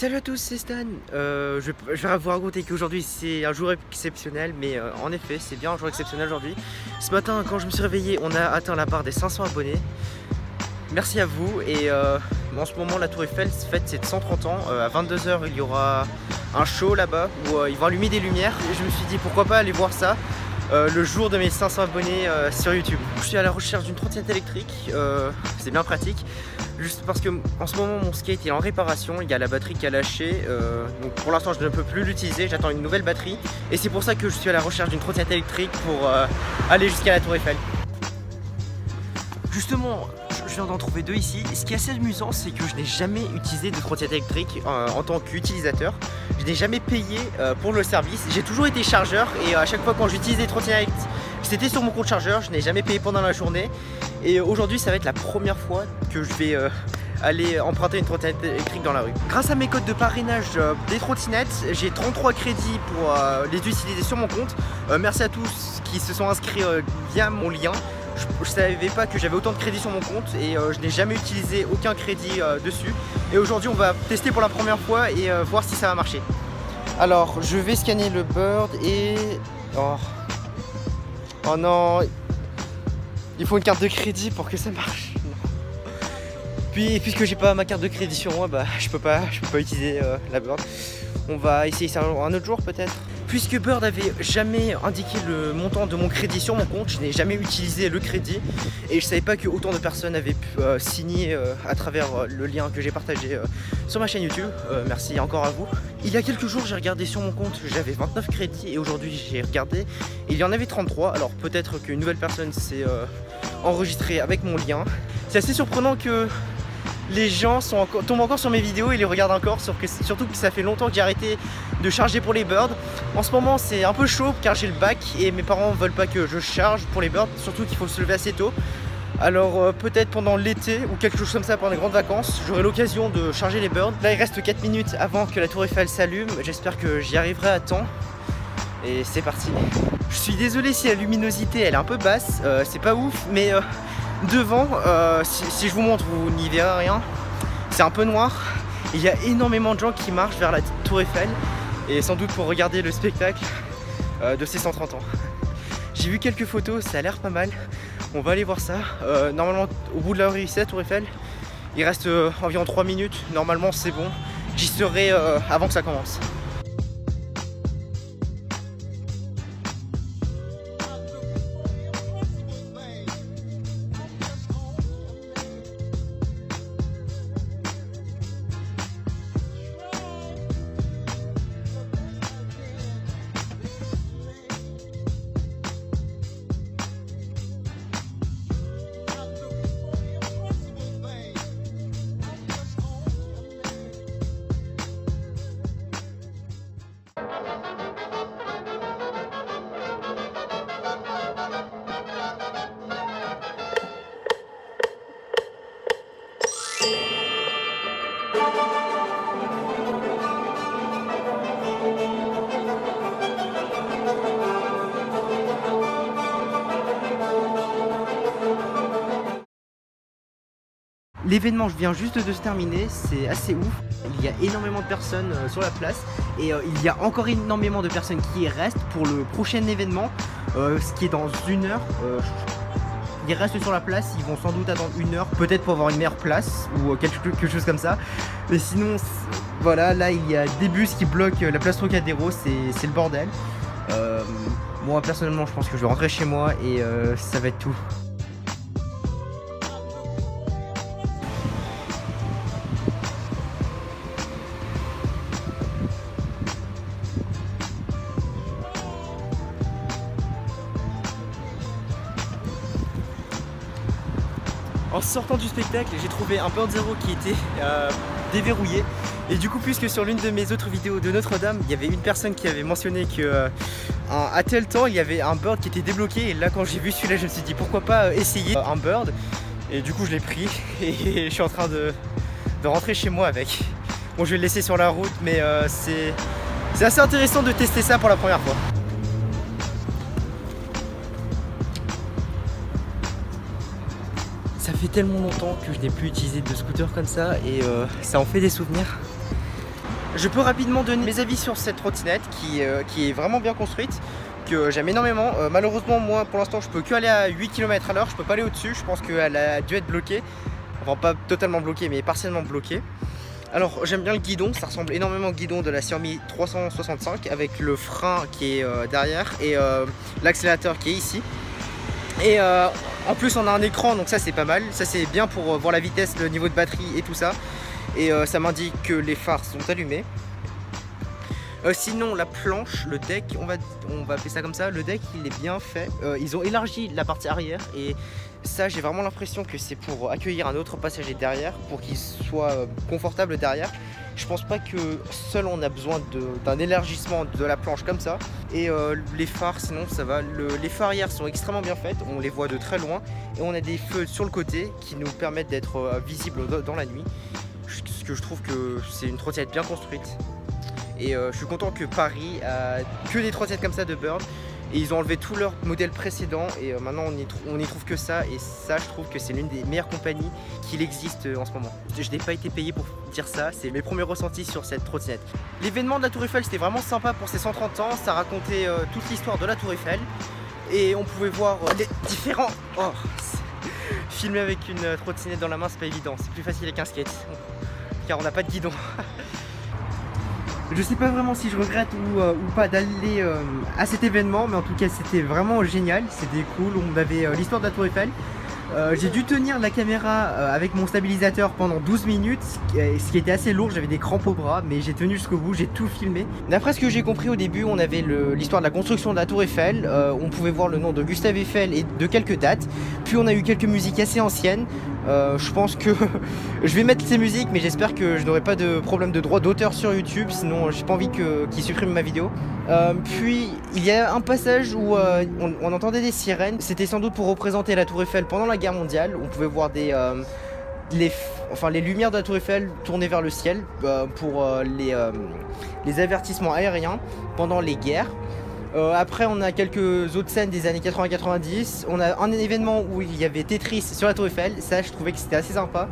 Salut à tous, c'est Stan. Je vais vous raconter qu'aujourd'hui c'est un jour exceptionnel, mais en effet c'est bien un jour exceptionnel aujourd'hui. Ce matin quand je me suis réveillé, on a atteint la barre des 500 abonnés. Merci à vous. Et en ce moment la Tour Eiffel fête ses 130 ans. À 22 h il y aura un show là-bas où ils vont allumer des lumières. Et je me suis dit pourquoi pas aller voir ça le jour de mes 500 abonnés sur YouTube. Je suis à la recherche d'une trottinette électrique, c'est bien pratique. Juste parce que en ce moment mon skate est en réparation, il y a la batterie qui a lâché, donc pour l'instant je ne peux plus l'utiliser, j'attends une nouvelle batterie. Et c'est pour ça que je suis à la recherche d'une trottinette électrique pour aller jusqu'à la Tour Eiffel. Justement, je viens d'en trouver deux ici. Ce qui est assez amusant, c'est que je n'ai jamais utilisé de trottinette électrique en tant qu'utilisateur. Je n'ai jamais payé pour le service. J'ai toujours été chargeur et à chaque fois quand j'utilise des trottinettes, c'était sur mon compte chargeur. Je n'ai jamais payé pendant la journée. Et aujourd'hui, ça va être la première fois que je vais aller emprunter une trottinette électrique dans la rue. Grâce à mes codes de parrainage des trottinettes, j'ai 33 crédits pour les utiliser sur mon compte. Merci à tous qui se sont inscrits via mon lien. Je savais pas que j'avais autant de crédits sur mon compte et je n'ai jamais utilisé aucun crédit dessus. Et aujourd'hui on va tester pour la première fois et voir si ça va marcher. Alors je vais scanner le Bird et... Oh non, il faut une carte de crédit pour que ça marche. Puis puisque j'ai pas ma carte de crédit sur moi, bah je peux pas utiliser la Bird. On va essayer ça un autre jour peut-être. Puisque Bird avait jamais indiqué le montant de mon crédit sur mon compte, je n'ai jamais utilisé le crédit et je savais pas que autant de personnes avaient pu signer à travers le lien que j'ai partagé sur ma chaîne YouTube. Merci encore à vous. Il y a quelques jours j'ai regardé sur mon compte, j'avais 29 crédits et aujourd'hui j'ai regardé et il y en avait 33. Alors peut-être qu'une nouvelle personne s'est enregistrée avec mon lien. C'est assez surprenant que les gens tombent encore sur mes vidéos et les regardent encore, surtout que ça fait longtemps que j'ai arrêté de charger pour les Birds. En ce moment c'est un peu chaud car j'ai le bac et mes parents veulent pas que je charge pour les Birds, surtout qu'il faut se lever assez tôt. Alors peut-être pendant l'été ou quelque chose comme ça, pendant les grandes vacances, j'aurai l'occasion de charger les Birds. Là il reste 4 minutes avant que la Tour Eiffel s'allume, j'espère que j'y arriverai à temps. Et c'est parti. Je suis désolé si la luminosité elle est un peu basse, c'est pas ouf, mais devant, si je vous montre, vous n'y verrez rien. C'est un peu noir. Il y a énormément de gens qui marchent vers la Tour Eiffel et sans doute pour regarder le spectacle de ces 130 ans. J'ai vu quelques photos, ça a l'air pas mal. On va aller voir ça. Normalement, au bout de la rue ici, la Tour Eiffel, il reste environ 3 minutes. Normalement, c'est bon. J'y serai avant que ça commence. L'événement vient juste de se terminer, c'est assez ouf. Il y a énormément de personnes sur la place et il y a encore énormément de personnes qui restent pour le prochain événement, ce qui est dans 1 heure. Ils restent sur la place, ils vont sans doute attendre 1 heure, peut-être pour avoir une meilleure place ou quelque chose comme ça. Mais sinon, voilà, là il y a des bus qui bloquent la place Trocadéro, c'est le bordel. Moi personnellement, je pense que je vais rentrer chez moi et ça va être tout. En sortant du spectacle, j'ai trouvé un Bird Zero qui était déverrouillé. Et du coup, puisque sur l'une de mes autres vidéos de Notre-Dame, il y avait une personne qui avait mentionné que à tel temps, il y avait un Bird qui était débloqué. Et là, quand j'ai vu celui-là, je me suis dit pourquoi pas essayer un Bird. Et du coup, je l'ai pris et je suis en train de rentrer chez moi avec. Bon, je vais le laisser sur la route, mais c'est assez intéressant de tester ça pour la première fois. Ça fait tellement longtemps que je n'ai plus utilisé de scooter comme ça et ça en fait des souvenirs. Je peux rapidement donner mes avis sur cette trottinette qui est vraiment bien construite, que j'aime énormément. Malheureusement, moi pour l'instant je peux que aller à 8 km à l'heure, je peux pas aller au-dessus, je pense qu'elle a dû être bloquée. Enfin pas totalement bloquée mais partiellement bloquée. Alors j'aime bien le guidon, ça ressemble énormément au guidon de la Xiaomi 365 avec le frein qui est derrière et l'accélérateur qui est ici. Et en plus on a un écran, donc ça c'est pas mal, ça c'est bien pour voir la vitesse, le niveau de batterie et tout ça. Et ça m'indique que les phares sont allumés. Sinon la planche, le deck, on va appeler ça comme ça, le deck il est bien fait. Ils ont élargi la partie arrière et ça j'ai vraiment l'impression que c'est pour accueillir un autre passager derrière, pour qu'il soit confortable derrière. Je pense pas que seul on a besoin d'un élargissement de la planche comme ça. Et les phares sinon ça va, les phares arrière sont extrêmement bien faites, on les voit de très loin. Et on a des feux sur le côté qui nous permettent d'être visibles dans la nuit. Ce que je trouve que c'est une trottinette bien construite. Et je suis content que Paris a que des trottinettes comme ça de Bird. Et ils ont enlevé tous leurs modèles précédents et maintenant on y trouve que ça. Et ça je trouve que c'est l'une des meilleures compagnies qu'il existe en ce moment. Je n'ai pas été payé pour dire ça, c'est mes premiers ressentis sur cette trottinette. L'événement de la Tour Eiffel c'était vraiment sympa pour ses 130 ans. Ça racontait toute l'histoire de la Tour Eiffel. Et on pouvait voir les différents... Oh, filmer avec une trottinette dans la main c'est pas évident, c'est plus facile avec un skate. Car on n'a pas de guidon. Je sais pas vraiment si je regrette ou pas d'aller à cet événement, mais en tout cas c'était vraiment génial, c'était cool. On avait l'histoire de la Tour Eiffel. J'ai dû tenir la caméra avec mon stabilisateur pendant 12 minutes, ce qui était assez lourd, j'avais des crampes au bras, mais j'ai tenu jusqu'au bout, j'ai tout filmé. D'après ce que j'ai compris au début, on avait l'histoire de la construction de la Tour Eiffel, on pouvait voir le nom de Gustave Eiffel et de quelques dates, puis on a eu quelques musiques assez anciennes. Je pense que je vais mettre ces musiques, mais j'espère que je n'aurai pas de problème de droit d'auteur sur YouTube, sinon j'ai pas envie qu'ils suppriment ma vidéo. Puis il y a un passage où on entendait des sirènes, c'était sans doute pour représenter la Tour Eiffel pendant la guerre mondiale. On pouvait voir les lumières de la Tour Eiffel tourner vers le ciel pour les avertissements aériens pendant les guerres. Après on a quelques autres scènes des années 80-90. On a un événement où il y avait Tetris sur la Tour Eiffel, ça je trouvais que c'était assez sympa.